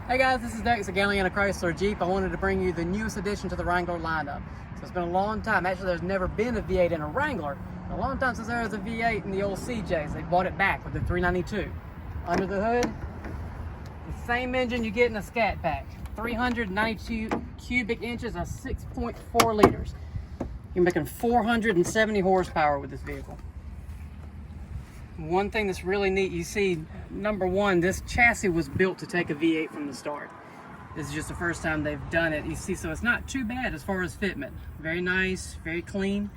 Hey guys, this is Dex at Galeana Chrysler Jeep. I wanted to bring you the newest addition to the Wrangler lineup. So it's been a long time. Actually, there's never been a V8 in a Wrangler. A long time since there was a V8 in the old CJs. They bought it back with the 392. Under the hood, the same engine you get in a Scat Pack. 392 cubic inches of 6.4 liters. You're making 470 horsepower with this vehicle. One thing that's really neat, you see, number one, this chassis was built to take a V8 from the start. This is just the first time they've done it. You see, so it's not too bad as far as fitment. Very nice, very clean.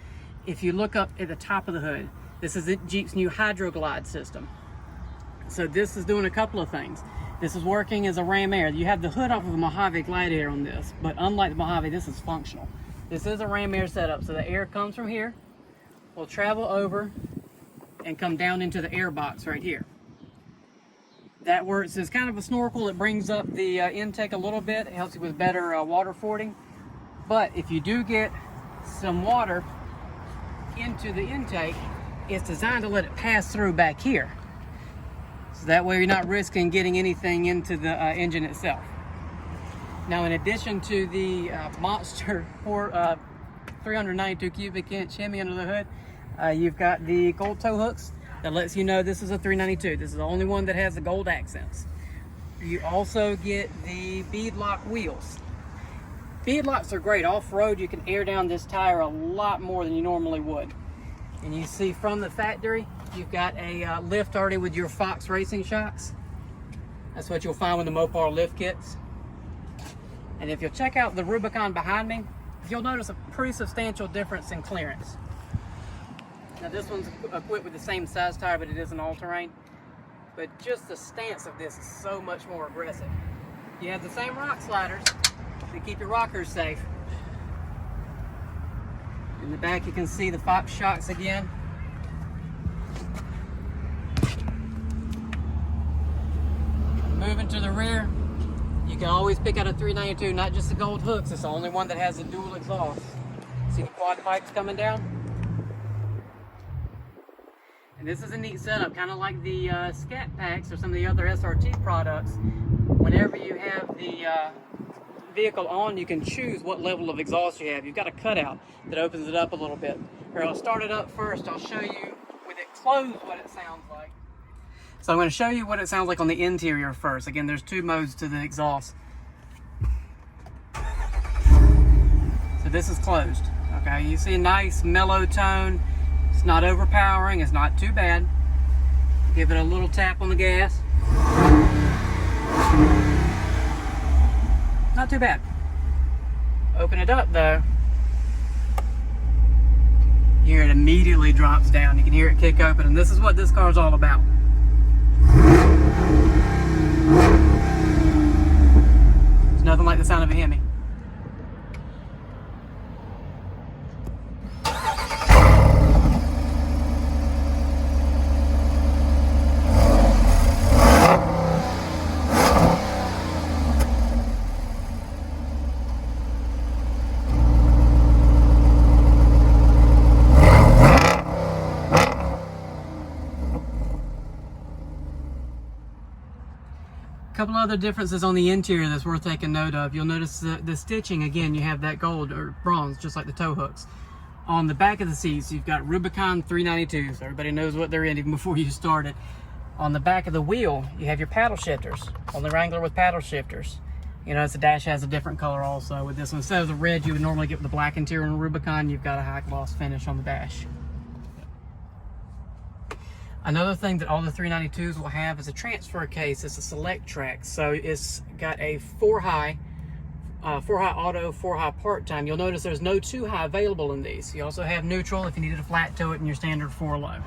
If you look up at the top of the hood, this is Jeep's new Hydro-Glide system. So this is doing a couple of things. This is working as a ram air. You have the hood off of a Mojave Gladiator on this, but unlike the Mojave, this is functional. This is a ram air setup, so the air comes from here, will travel over, and come down into the air box right here. That works as kind of a snorkel. It brings up the intake a little bit. It helps you with better water fording. But if you do get some water into the intake, it's designed to let it pass through back here. So that way you're not risking getting anything into the engine itself. Now, in addition to the monster 392 cubic inch HEMI under the hood, you've got the gold tow hooks that lets you know this is a 392. This is the only one that has the gold accents. You also get the bead lock wheels. Bead locks are great. Off-road, you can air down this tire a lot more than you normally would. And you see from the factory, you've got a lift already with your Fox racing shocks. That's what you'll find with the Mopar lift kits. And if you'll check out the Rubicon behind me, you'll notice a pretty substantial difference in clearance. Now this one's equipped with the same size tire, but it is an all-terrain. But just the stance of this is so much more aggressive. You have the same rock sliders to keep your rockers safe. In the back you can see the Fox shocks again. Moving to the rear, you can always pick out a 392, not just the gold hooks. It's the only one that has a dual exhaust. See the quad pipes coming down? And this is a neat setup, kind of like the Scat Packs or some of the other SRT products. Whenever you have the vehicle on, you can choose what level of exhaust you have. You've got a cutout that opens it up a little bit. Here, I'll start it up first. I'll show you with it closed what it sounds like. So I'm going to show you what it sounds like on the interior first. Again, there's two modes to the exhaust. So this is closed. Okay, you see a nice mellow tone. It's not overpowering, it's not too bad. Give it a little tap on the gas. Not too bad. Open it up though. You hear it immediately drops down. You can hear it kick open, and this is what this car is all about. It's nothing like the sound of a HEMI. Couple other differences on the interior that's worth taking note of. You'll notice the stitching, again, you have that gold or bronze, just like the tow hooks. On the back of the seats, you've got Rubicon 392, so everybody knows what they're in even before you start it. On the back of the wheel, you have your paddle shifters. On the Wrangler with paddle shifters. You notice the dash has a different color also with this one. Instead of the red you would normally get with the black interior on the Rubicon, you've got a high gloss finish on the dash. Another thing that all the 392s will have is a transfer case. It's a select track, so it's got a 4-high auto, 4-high part-time. You'll notice there's no 2-high available in these. You also have neutral if you needed to flat tow it in your standard 4-low.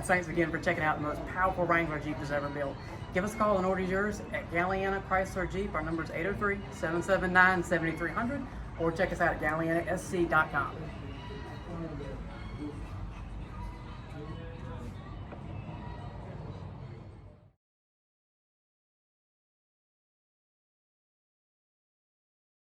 Thanks again for checking out the most powerful Wrangler Jeep that's ever built. Give us a call and order yours at Galeana Chrysler Jeep. Our number is 803-779-7300, or check us out at GaleanaSC.com. a little bit.